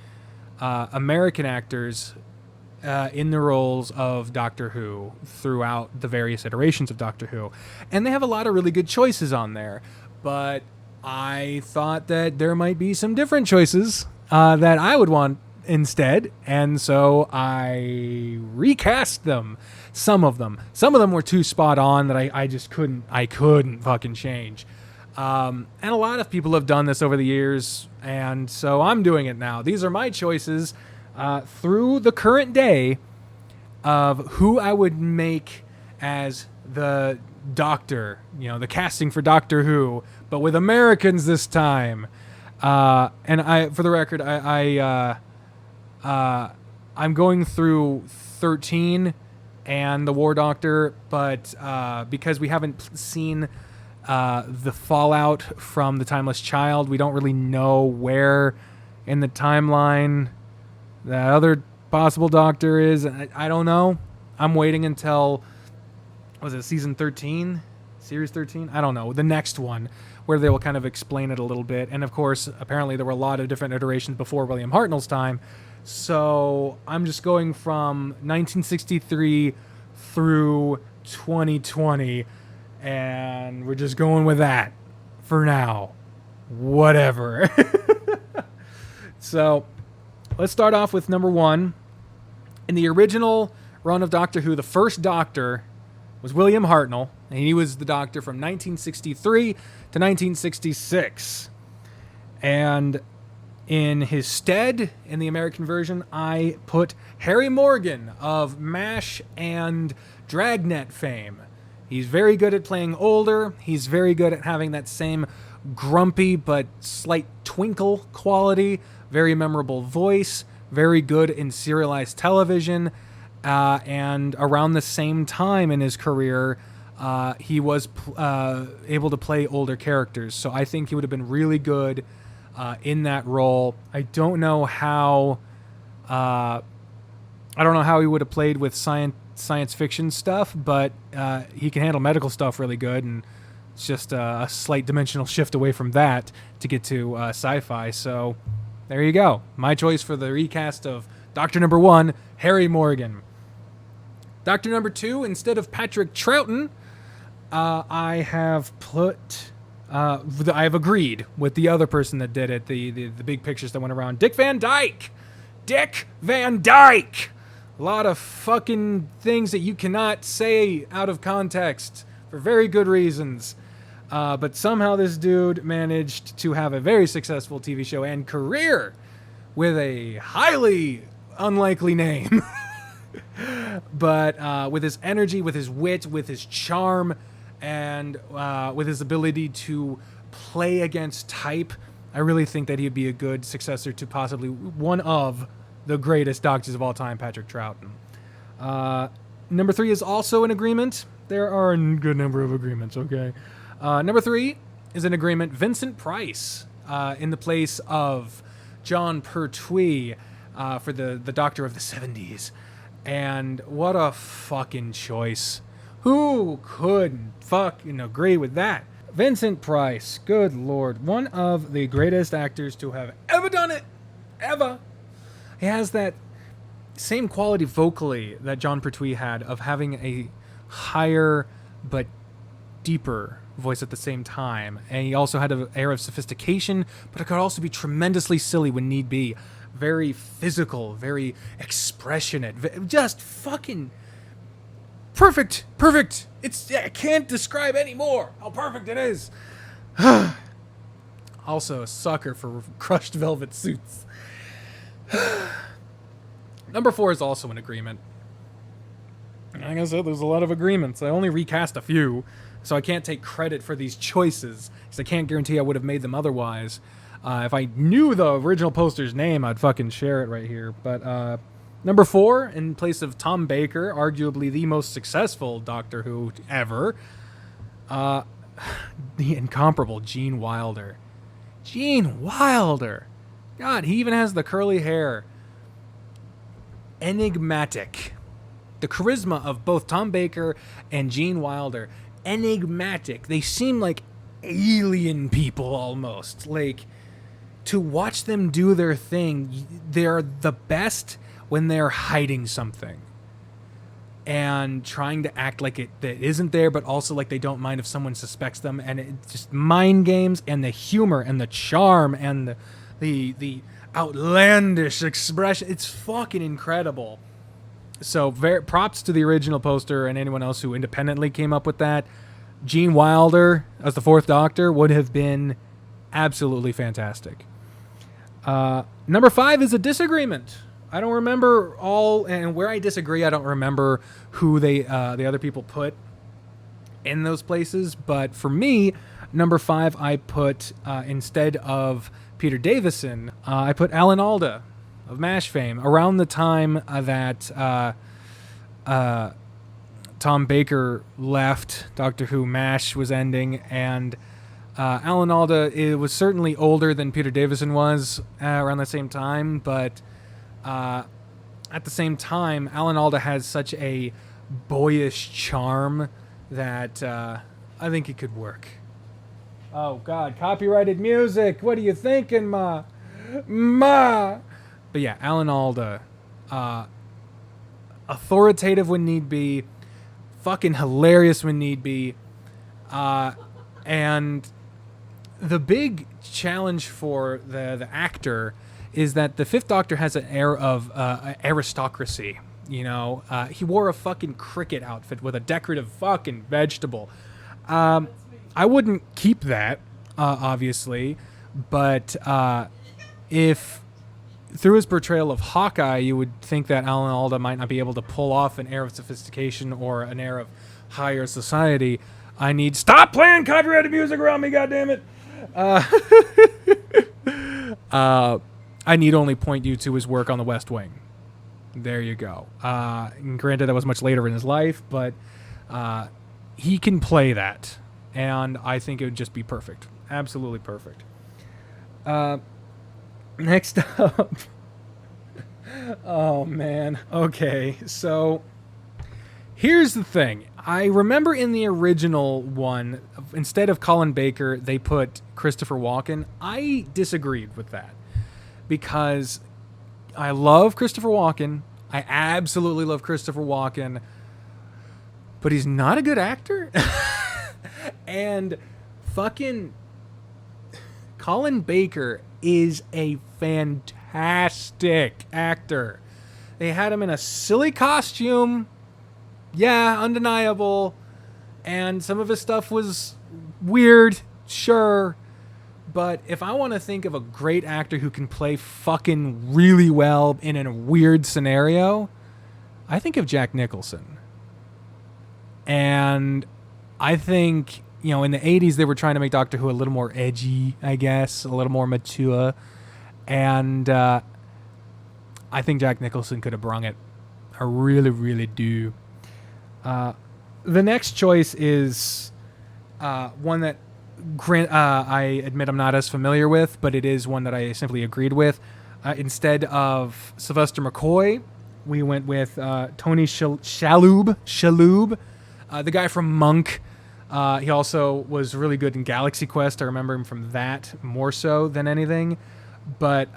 American actors in the roles of Doctor Who throughout the various iterations of Doctor Who. And they have a lot of really good choices on there. But I thought that there might be some different choices that I would want instead. And so I recast them. Some of them. Some of them were too spot on that I just couldn't fucking change. And a lot of people have done this over the years. And so I'm doing it now. These are my choices through the current day of who I would make as the Doctor, the casting for Doctor Who, but with Americans this time. And for the record, I'm going through 13 and the War Doctor, but because we haven't seen the fallout from the Timeless Child, we don't really know where in the timeline that other possible Doctor is. I don't know. I'm waiting until, was it season 13? Series 13? I don't know. The next one, where they will kind of explain it a little bit. And of course, apparently there were a lot of different iterations before William Hartnell's time. So I'm just going from 1963 through 2020. And we're just going with that for now. Whatever. So let's start off with number 1. In the original run of Doctor Who, the first Doctor was William Hartnell, and he was the Doctor from 1963 to 1966. And in his stead, in the American version, I put Harry Morgan of MASH and Dragnet fame. He's very good at playing older. He's very good at having that same grumpy but slight twinkle quality. Very memorable voice. Very good in serialized television. And around the same time in his career, he was able to play older characters. So I think he would have been really good in that role. I don't know how he would have played with science fiction stuff, but he can handle medical stuff really good, and it's just a slight dimensional shift away from that to get to sci-fi. So there you go. My choice for the recast of Doctor number 1, Harry Morgan. Doctor number 2, instead of Patrick Troughton, I have agreed with the other person that did it, the big pictures that went around. Dick Van Dyke! Dick Van Dyke! A lot of fucking things that you cannot say out of context for very good reasons. But somehow this dude managed to have a very successful TV show and career with a highly unlikely name. But with his energy, with his wit, with his charm, and with his ability to play against type, I really think that he'd be a good successor to possibly one of the greatest Doctors of all time, Patrick Troughton. Number 3 is also an agreement. There are a good number of agreements, okay? Number 3 is an agreement. Vincent Price in the place of John Pertwee for the Doctor of the 70s. And what a fucking choice. Who couldn't fucking agree with that? Vincent Price, good lord. One of the greatest actors to have ever done it. Ever. He has that same quality vocally that John Pertwee had of having a higher but deeper voice at the same time. And he also had an air of sophistication, but it could also be tremendously silly when need be. Very physical, very expressionate, just fucking perfect. I can't describe any more how perfect it is. Also a sucker for crushed velvet suits. Number 4 is also an agreement. Like I said, there's a lot of agreements. I only recast a few, so I can't take credit for these choices, because I can't guarantee I would have made them otherwise. If I knew the original poster's name, I'd fucking share it right here. But number 4, in place of Tom Baker, arguably the most successful Doctor Who ever, the incomparable Gene Wilder. Gene Wilder! God, he even has the curly hair. Enigmatic. the charisma of both Tom Baker and Gene Wilder, enigmatic. They seem like alien people almost. Like, to watch them do their thing, they're the best when they're hiding something and trying to act like that isn't there, but also like they don't mind if someone suspects them. And it's just mind games, and the humor and the charm and the outlandish expression. It's fucking incredible. So props to the original poster and anyone else who independently came up with that. Gene Wilder as the Fourth Doctor would have been absolutely fantastic. Number 5 is a disagreement. I don't remember all, and where I disagree, I don't remember who the other people put in those places. But for me, number 5, I put, instead of Peter Davison, I put Alan Alda of MASH fame, around the time that Tom Baker left Doctor Who. MASH was ending, and Alan Alda was certainly older than Peter Davison was around the same time, but at the same time, Alan Alda has such a boyish charm that I think it could work. Oh, God, copyrighted music. What are you thinking, Ma? Ma! But yeah, Alan Alda, authoritative when need be, fucking hilarious when need be, and the big challenge for the actor is that the Fifth Doctor has an air of aristocracy. You know, he wore a fucking cricket outfit with a decorative fucking vegetable. I wouldn't keep that, obviously, but if through his portrayal of Hawkeye, you would think that Alan Alda might not be able to pull off an air of sophistication or an air of higher society. Stop playing copyrighted music around me, goddammit! I need only point you to his work on The West Wing. There you go. And granted, that was much later in his life, but he can play that, and I think it would just be perfect. Absolutely perfect. Next up. Oh, man. Okay, so here's the thing. I remember in the original one, instead of Colin Baker, they put Christopher Walken. I disagreed with that because I love Christopher Walken. I absolutely love Christopher Walken, but he's not a good actor. And fucking Colin Baker is a fantastic actor. They had him in a silly costume. Yeah, undeniable. And some of his stuff was weird, sure. But if I want to think of a great actor who can play fucking really well in a weird scenario, I think of Jack Nicholson. And I think, you know, in the 80s, they were trying to make Doctor Who a little more edgy, I guess, a little more mature. And I think Jack Nicholson could have brung it. I really, really do. The next choice is one that I admit I'm not as familiar with, but it is one that I simply agreed with. Instead of Sylvester McCoy, we went with Tony Shalhoub, the guy from Monk. He also was really good in Galaxy Quest. I remember him from that more so than anything. But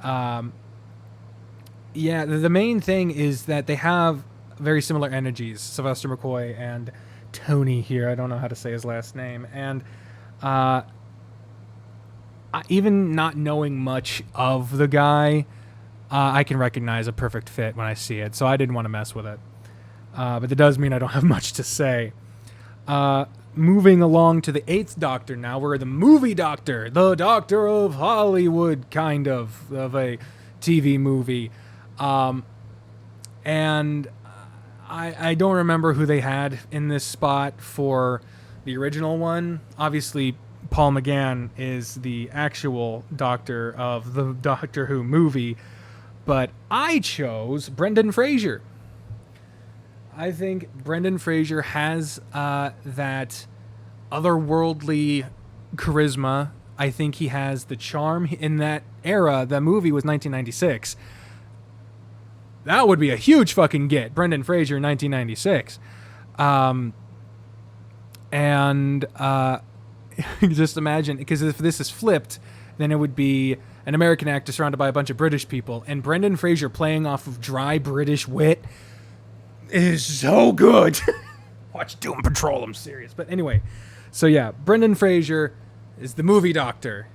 yeah, the main thing is that they have very similar energies, Sylvester McCoy and Tony here. I don't know how to say his last name. And even not knowing much of the guy, I can recognize a perfect fit when I see it. So I didn't want to mess with it. But that does mean I don't have much to say. Moving along to the Eighth Doctor now. We're the movie Doctor. The Doctor of Hollywood, kind of a TV movie. And I don't remember who they had in this spot for the original one. Obviously, Paul McGann is the actual Doctor of the Doctor Who movie. But I chose Brendan Fraser. I think Brendan Fraser has that otherworldly charisma. I think he has the charm in that era. The movie was 1996. That would be a huge fucking get. Brendan Fraser in 1996. Just imagine, because if this is flipped, then it would be an American actor surrounded by a bunch of British people, and Brendan Fraser playing off of dry British wit is so good. Watch Doom Patrol, I'm serious. But anyway, so yeah, Brendan Fraser is the movie doctor.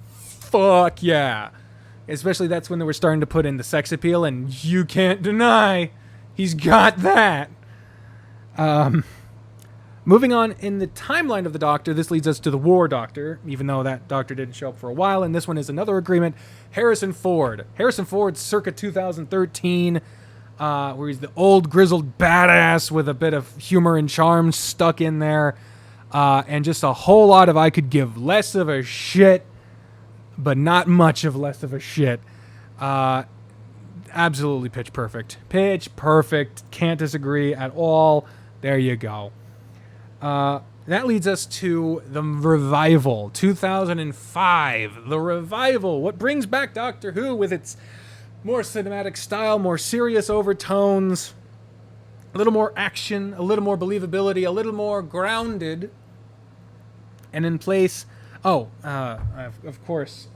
Fuck yeah. Especially that's when they were starting to put in the sex appeal, and you can't deny he's got that. Moving on in the timeline of the Doctor, this leads us to the War Doctor, even though that Doctor didn't show up for a while, and this one is another agreement. Harrison Ford. Harrison Ford, circa 2013, where he's the old grizzled badass with a bit of humor and charm stuck in there, and just a whole lot of I could give less of a shit, but not much of less of a shit. Absolutely pitch perfect. Pitch perfect. Can't disagree at all. There you go. That leads us to the revival, 2005. The revival, what brings back Doctor Who with its more cinematic style, more serious overtones, a little more action, a little more believability, a little more grounded, and in place. Of course.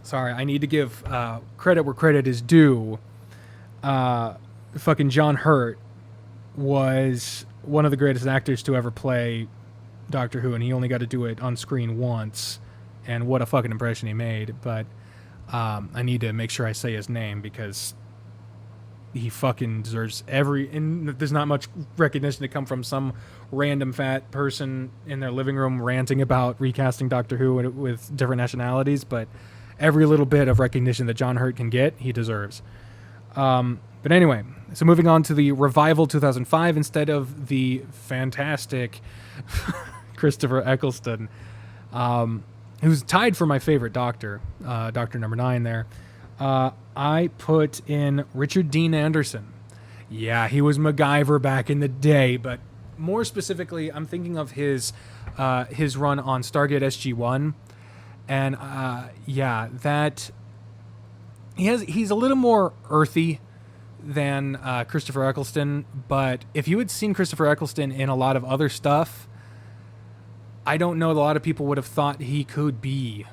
Sorry, I need to give credit where credit is due. Fucking John Hurt was one of the greatest actors to ever play Doctor Who, and he only got to do it on screen once, and what a fucking impression he made. But I need to make sure I say his name, because he fucking deserves and there's not much recognition to come from some random fat person in their living room ranting about recasting Doctor Who with different nationalities, but every little bit of recognition that John Hurt can get, he deserves. But anyway, so moving on to the revival 2005 instead of the fantastic Christopher Eccleston, who's tied for my favorite Doctor, Doctor number 9 there. I put in Richard Dean Anderson. Yeah, he was MacGyver back in the day, but more specifically, I'm thinking of his run on Stargate SG-1, and that he's a little more earthy than Christopher Eccleston, but if you had seen Christopher Eccleston in a lot of other stuff, I don't know, a lot of people would have thought he could be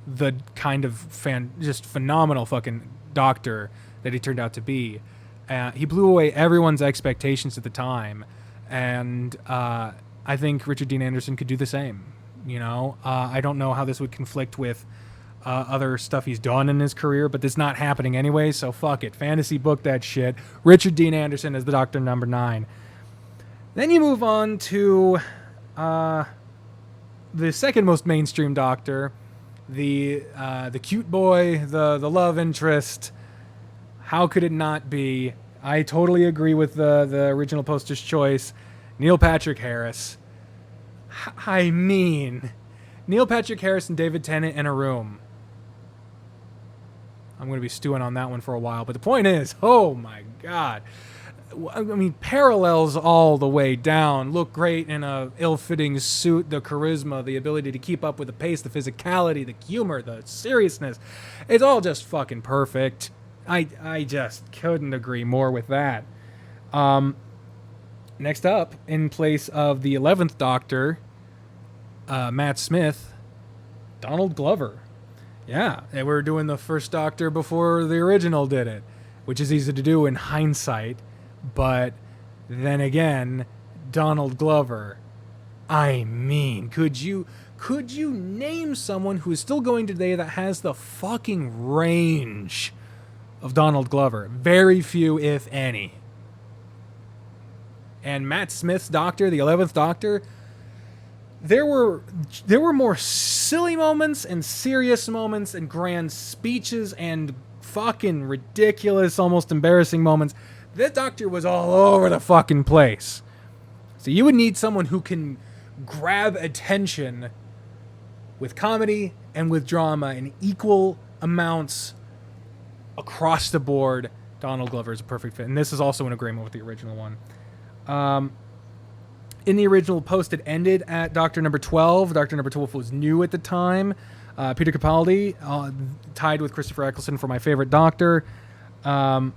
the kind of just phenomenal fucking Doctor that he turned out to be. He blew away everyone's expectations at the time, and I think Richard Dean Anderson could do the same. You know, I don't know how this would conflict with other stuff he's done in his career, but it's not happening anyway, so fuck it. Fantasy book that shit. Richard Dean Anderson as the Doctor number 9. Then you move on to the second most mainstream Doctor, the cute boy, the love interest. How could it not be? I totally agree with the original poster's choice, Neil Patrick Harris. I mean, Neil Patrick Harris and David Tennant in a room. I'm going to be stewing on that one for a while, but the point is, oh my God. I mean, parallels all the way down. Look great in a ill-fitting suit, the charisma, the ability to keep up with the pace, the physicality, the humor, the seriousness. It's all just fucking perfect. I just couldn't agree more with that. Next up, in place of the 11th Doctor, Matt Smith, Donald Glover. Yeah, they were doing the first Doctor before the original did it, which is easy to do in hindsight. But then again, Donald Glover. I mean, could you name someone who is still going today that has the fucking range of Donald Glover? Very few, if any. And Matt Smith's Doctor, the 11th Doctor, there were more silly moments and serious moments and grand speeches and fucking ridiculous, almost embarrassing moments. This Doctor was all over the fucking place. So you would need someone who can grab attention with comedy and with drama in equal amounts across the board. Donald Glover is a perfect fit. And this is also in agreement with the original one. In the original post, it ended at Doctor number 12. Doctor number 12 was new at the time. Peter Capaldi, tied with Christopher Eccleston for my favorite Doctor. And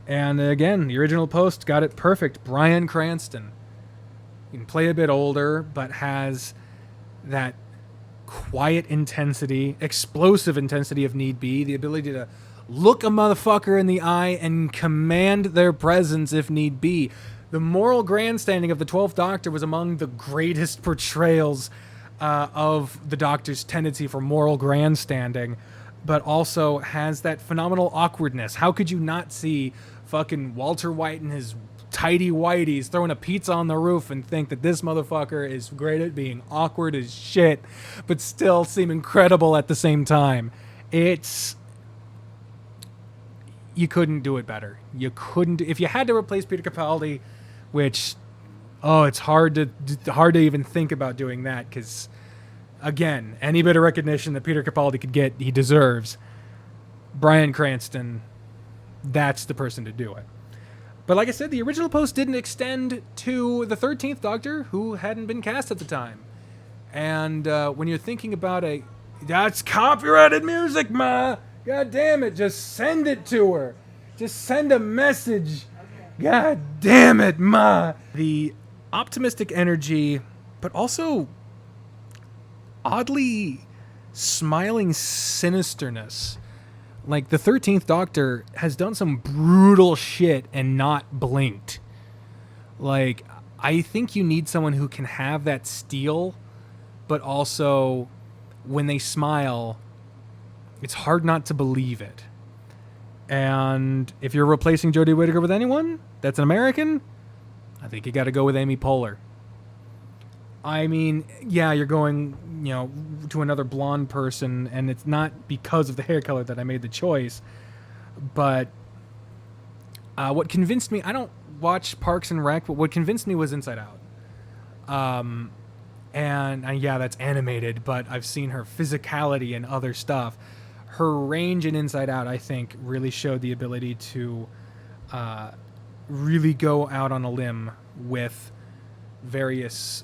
again, the original post got it perfect. Bryan Cranston. You can play a bit older, but has that quiet intensity, explosive intensity if need be, the ability to look a motherfucker in the eye and command their presence if need be. The moral grandstanding of the 12th Doctor was among the greatest portrayals of the Doctor's tendency for moral grandstanding, but also has that phenomenal awkwardness. How could you not see fucking Walter White and his tidy whities throwing a pizza on the roof and think that this motherfucker is great at being awkward as shit, but still seem incredible at the same time? You couldn't do it better. You couldn't. If you had to replace Peter Capaldi, which, it's hard to even think about doing that, because, again, any bit of recognition that Peter Capaldi could get, he deserves. Bryan Cranston, that's the person to do it. But like I said, the original post didn't extend to the 13th Doctor, who hadn't been cast at the time. And when you're thinking about that's copyrighted music, ma! God damn it, just send it to her. Just send a message. Okay. God damn it, ma! The optimistic energy, but also oddly smiling sinisterness. Like, the 13th Doctor has done some brutal shit and not blinked. Like, I think you need someone who can have that steel, but also, when they smile, it's hard not to believe it. And if you're replacing Jodie Whittaker with anyone that's an American, I think you got to go with Amy Poehler. I mean, yeah, you're going, to another blonde person, and it's not because of the hair color that I made the choice. But what convinced me, I don't watch Parks and Rec, but what convinced me was Inside Out. And yeah, that's animated, but I've seen her physicality and other stuff. Her range in Inside Out, I think, really showed the ability to really go out on a limb with various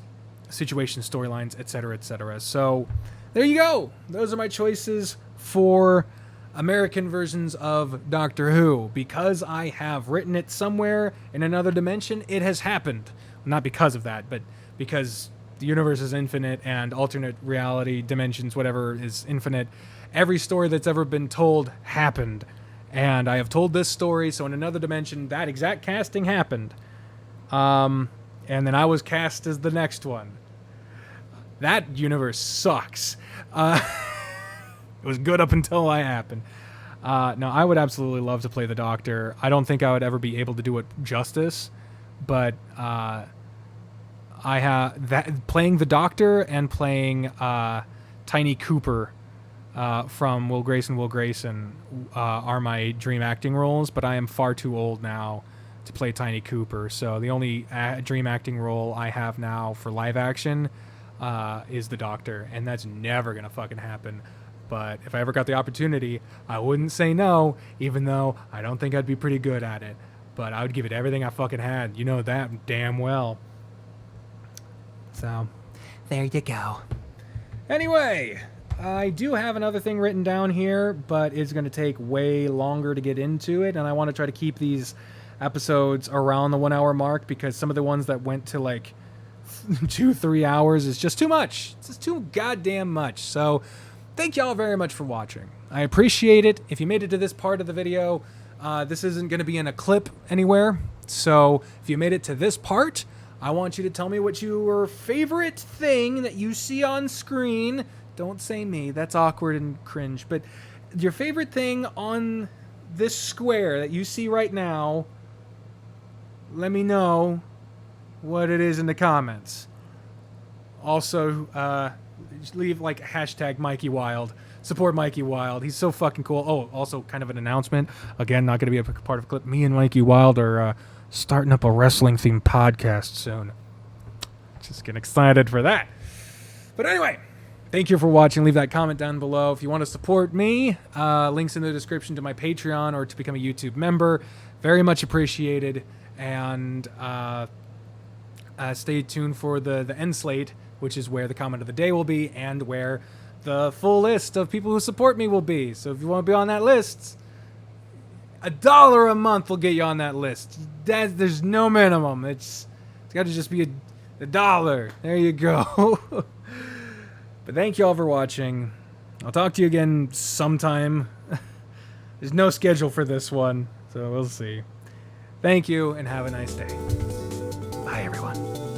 situations, storylines, etc., etc. So there you go. Those are my choices for American versions of Doctor Who. Because I have written it somewhere in another dimension, it has happened. Not because of that, but because the universe is infinite and alternate reality dimensions, whatever, is infinite. Every story that's ever been told happened. And I have told this story, so in another dimension, that exact casting happened. And then I was cast as the next one. That universe sucks. It was good up until I happened. No, I would absolutely love to play the Doctor. I don't think I would ever be able to do it justice, but I have that playing the Doctor and playing Tiny Cooper from Will Grayson are my dream acting roles, but I am far too old now to play Tiny Cooper. So the only dream acting role I have now for live action is the Doctor, and that's never gonna fucking happen. But if I ever got the opportunity, I wouldn't say no, even though I don't think I'd be pretty good at it. But I would give it everything I fucking had. You know that damn well. So, there you go. Anyway, I do have another thing written down here, but it's going to take way longer to get into it, and I want to try to keep these episodes around the 1 hour mark, because some of the ones that went to like 2-3 hours is just too much. It's just too goddamn much. So thank y'all very much for watching. I appreciate it. If you made it to this part of the video, this isn't going to be in a clip anywhere. So if you made it to this part, I want you to tell me what your favorite thing that you see on screen. Don't say me. That's awkward and cringe. But your favorite thing on this square that you see right now, let me know what it is in the comments. Also, leave like hashtag Mikey Wild. Support Mikey Wild. He's so fucking cool. Oh, also kind of an announcement. Again, not going to be a part of a clip. Me and Mikey Wild are starting up a wrestling-themed podcast soon. Just getting excited for that. But anyway, thank you for watching. Leave that comment down below. If you want to support me, links in the description to my Patreon or to become a YouTube member. Very much appreciated. And stay tuned for the end slate, which is where the comment of the day will be and where the full list of people who support me will be. So if you want to be on that list, $1 a month will get you on that list. There's no minimum. It's got to just be a dollar. There you go. But thank you all for watching. I'll talk to you again sometime. There's no schedule for this one, so we'll see. Thank you, and have a nice day. Bye, everyone.